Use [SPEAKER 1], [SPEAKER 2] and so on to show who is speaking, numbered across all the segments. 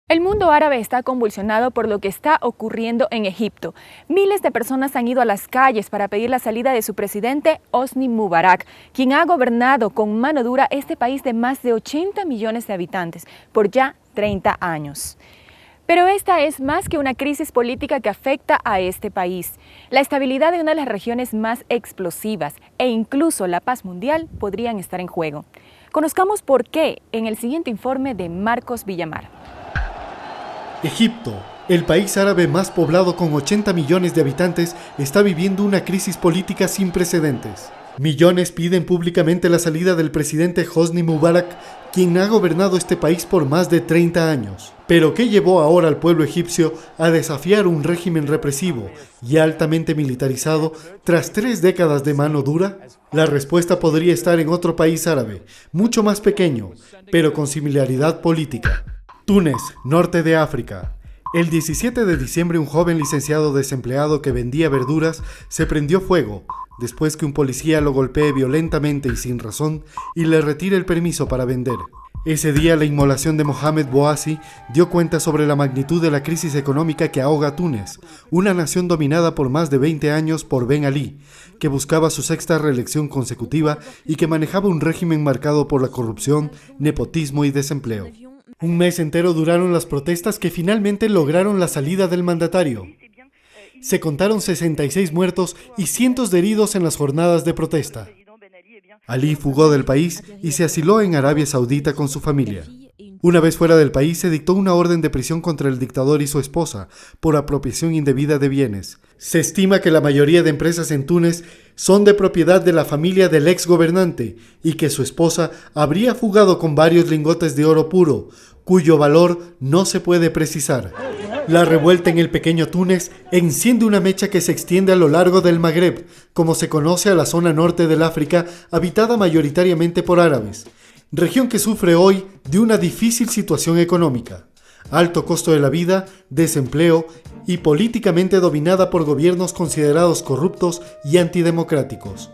[SPEAKER 1] El mundo árabe está convulsionado por lo que está ocurriendo en Egipto. Miles de personas han ido a las calles para pedir la salida de su presidente Hosni Mubarak, quien ha gobernado con mano dura este país de más de 80 millones de habitantes por ya 30 años. Pero esta es más que una crisis política que afecta a este país. La estabilidad de una de las regiones más explosivas e incluso la paz mundial podrían estar en juego. Conozcamos por qué en el siguiente informe de Marcos Villamar.
[SPEAKER 2] Egipto, el país árabe más poblado con 80 millones de habitantes, está viviendo una crisis política sin precedentes. Millones piden públicamente la salida del presidente Hosni Mubarak, quien ha gobernado este país por más de 30 años. ¿Pero qué llevó ahora al pueblo egipcio a desafiar un régimen represivo y altamente militarizado tras 3 décadas de mano dura? La respuesta podría estar en otro país árabe, mucho más pequeño, pero con similaridad política. Túnez, norte de África. El 17 de diciembre un joven licenciado desempleado que vendía verduras se prendió fuego después que un policía lo golpee violentamente y sin razón y le retire el permiso para vender. Ese día la inmolación de Mohamed Bouazi dio cuenta sobre la magnitud de la crisis económica que ahoga a Túnez, una nación dominada por más de 20 años por Ben Ali, que buscaba su 6ª reelección consecutiva y que manejaba un régimen marcado por la corrupción, nepotismo y desempleo. Un mes entero duraron las protestas que finalmente lograron la salida del mandatario. Se contaron 66 muertos y cientos de heridos en las jornadas de protesta. Ali fugó del país y se asiló en Arabia Saudita con su familia. Una vez fuera del país se dictó una orden de prisión contra el dictador y su esposa por apropiación indebida de bienes. Se estima que la mayoría de empresas en Túnez son de propiedad de la familia del ex gobernante y que su esposa habría fugado con varios lingotes de oro puro, cuyo valor no se puede precisar. La revuelta en el pequeño Túnez enciende una mecha que se extiende a lo largo del Magreb, como se conoce a la zona norte del África, habitada mayoritariamente por árabes, región que sufre hoy de una difícil situación económica, alto costo de la vida, desempleo y políticamente dominada por gobiernos considerados corruptos y antidemocráticos.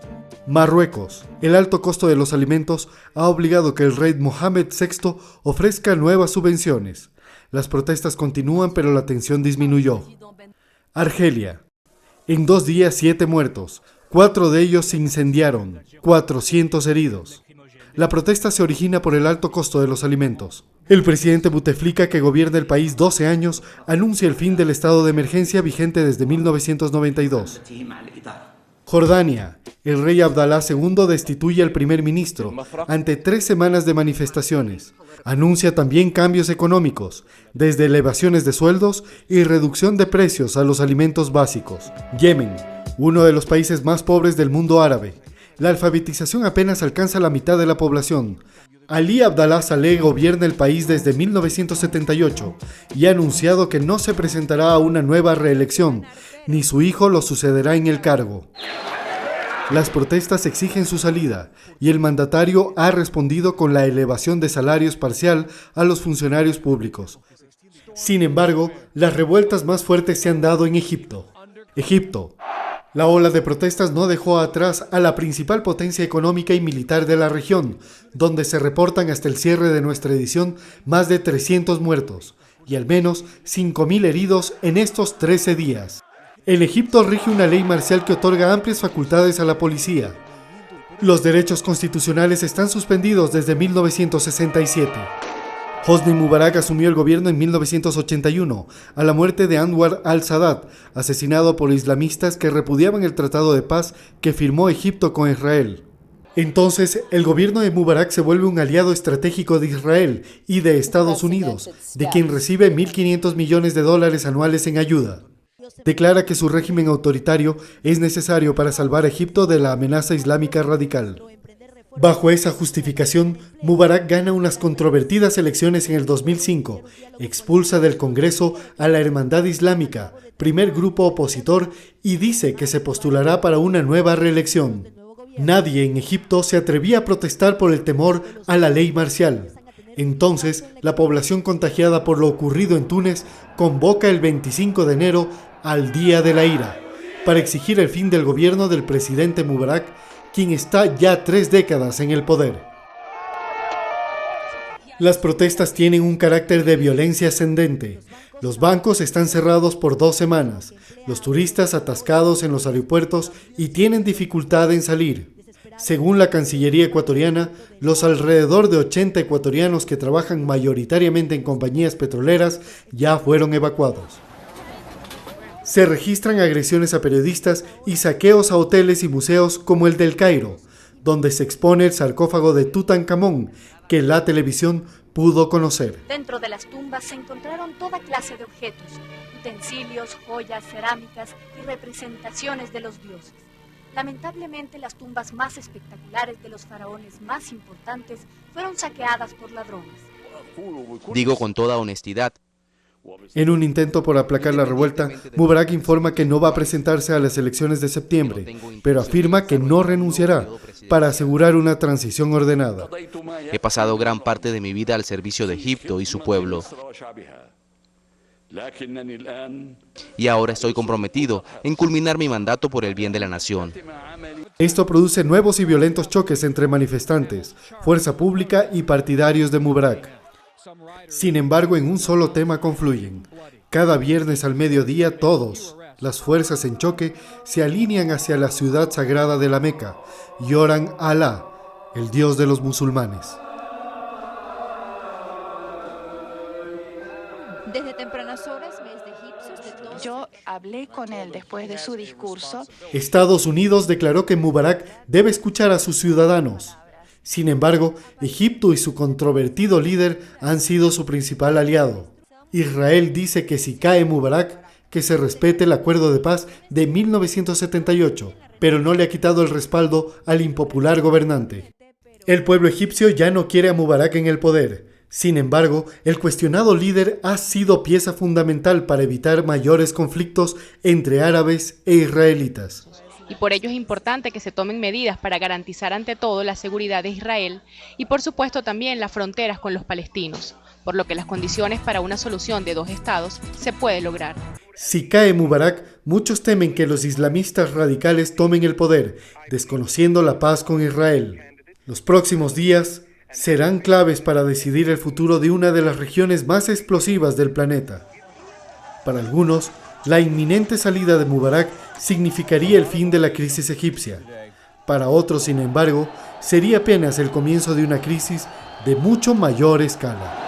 [SPEAKER 2] Marruecos. El alto costo de los alimentos ha obligado que el rey Mohamed VI ofrezca nuevas subvenciones. Las protestas continúan, pero la tensión disminuyó. Argelia. En 2 días 7 muertos, 4 de ellos se incendiaron, 400 heridos. La protesta se origina por el alto costo de los alimentos. El presidente Bouteflika, que gobierna el país 12 años, anuncia el fin del estado de emergencia vigente desde 1992. Jordania. El rey Abdalá II destituye al primer ministro ante 3 semanas de manifestaciones. Anuncia también cambios económicos, desde elevaciones de sueldos y reducción de precios a los alimentos básicos. Yemen, uno de los países más pobres del mundo árabe. La alfabetización apenas alcanza la mitad de la población. Ali Abdallah Saleh gobierna el país desde 1978 y ha anunciado que no se presentará a una nueva reelección, ni su hijo lo sucederá en el cargo. Las protestas exigen su salida y el mandatario ha respondido con la elevación de salarios parcial a los funcionarios públicos. Sin embargo, las revueltas más fuertes se han dado en Egipto. La ola de protestas no dejó atrás a la principal potencia económica y militar de la región, donde se reportan hasta el cierre de nuestra edición más de 300 muertos y al menos 5.000 heridos en estos 13 días. En Egipto rige una ley marcial que otorga amplias facultades a la policía. Los derechos constitucionales están suspendidos desde 1967. Hosni Mubarak asumió el gobierno en 1981, a la muerte de Anwar al-Sadat, asesinado por islamistas que repudiaban el tratado de paz que firmó Egipto con Israel. Entonces, el gobierno de Mubarak se vuelve un aliado estratégico de Israel y de Estados Unidos, de quien recibe $1.500 millones anuales en ayuda. Declara que su régimen autoritario es necesario para salvar a Egipto de la amenaza islámica radical. Bajo esa justificación, Mubarak gana unas controvertidas elecciones en el 2005, expulsa del Congreso a la Hermandad Islámica, primer grupo opositor, y dice que se postulará para una nueva reelección. Nadie en Egipto se atrevía a protestar por el temor a la ley marcial. Entonces, la población contagiada por lo ocurrido en Túnez convoca el 25 de enero al Día de la Ira, para exigir el fin del gobierno del presidente Mubarak, quien está ya 3 décadas en el poder. Las protestas tienen un carácter de violencia ascendente. Los bancos están cerrados por 2 semanas, los turistas atascados en los aeropuertos y tienen dificultad en salir. Según la Cancillería ecuatoriana, los alrededor de 80 ecuatorianos que trabajan mayoritariamente en compañías petroleras ya fueron evacuados. Se registran agresiones a periodistas y saqueos a hoteles y museos como el del Cairo, donde se expone el sarcófago de Tutankamón, que la televisión pudo conocer.
[SPEAKER 3] Dentro de las tumbas se encontraron toda clase de objetos, utensilios, joyas, cerámicas y representaciones de los dioses. Lamentablemente, las tumbas más espectaculares de los faraones más importantes fueron saqueadas por ladrones.
[SPEAKER 4] Digo con toda honestidad.
[SPEAKER 2] En un intento por aplacar la revuelta, Mubarak informa que no va a presentarse a las elecciones de septiembre, pero afirma que no renunciará para asegurar una transición ordenada.
[SPEAKER 4] He pasado gran parte de mi vida al servicio de Egipto y su pueblo. Y ahora estoy comprometido en culminar mi mandato por el bien de la nación.
[SPEAKER 2] Esto produce nuevos y violentos choques entre manifestantes, fuerza pública y partidarios de Mubarak. Sin embargo, en un solo tema confluyen. Cada viernes al mediodía todos, las fuerzas en choque, se alinean hacia la ciudad sagrada de la Meca y oran a Alá, el Dios de los musulmanes.
[SPEAKER 5] Desde tempranas horas, miles de egipcios. Yo hablé con él después de su discurso.
[SPEAKER 2] Estados Unidos declaró que Mubarak debe escuchar a sus ciudadanos. Sin embargo, Egipto y su controvertido líder han sido su principal aliado. Israel dice que si cae Mubarak, que se respete el acuerdo de paz de 1978, pero no le ha quitado el respaldo al impopular gobernante. El pueblo egipcio ya no quiere a Mubarak en el poder. Sin embargo, el cuestionado líder ha sido pieza fundamental para evitar mayores conflictos entre árabes e israelitas.
[SPEAKER 6] Y por ello es importante que se tomen medidas para garantizar ante todo la seguridad de Israel y por supuesto también las fronteras con los palestinos, por lo que las condiciones para una solución de 2 estados se puede lograr.
[SPEAKER 2] Si cae Mubarak, muchos temen que los islamistas radicales tomen el poder, desconociendo la paz con Israel. Los próximos días serán claves para decidir el futuro de una de las regiones más explosivas del planeta. Para algunos, la inminente salida de Mubarak significaría el fin de la crisis egipcia. Para otros, sin embargo, sería apenas el comienzo de una crisis de mucho mayor escala.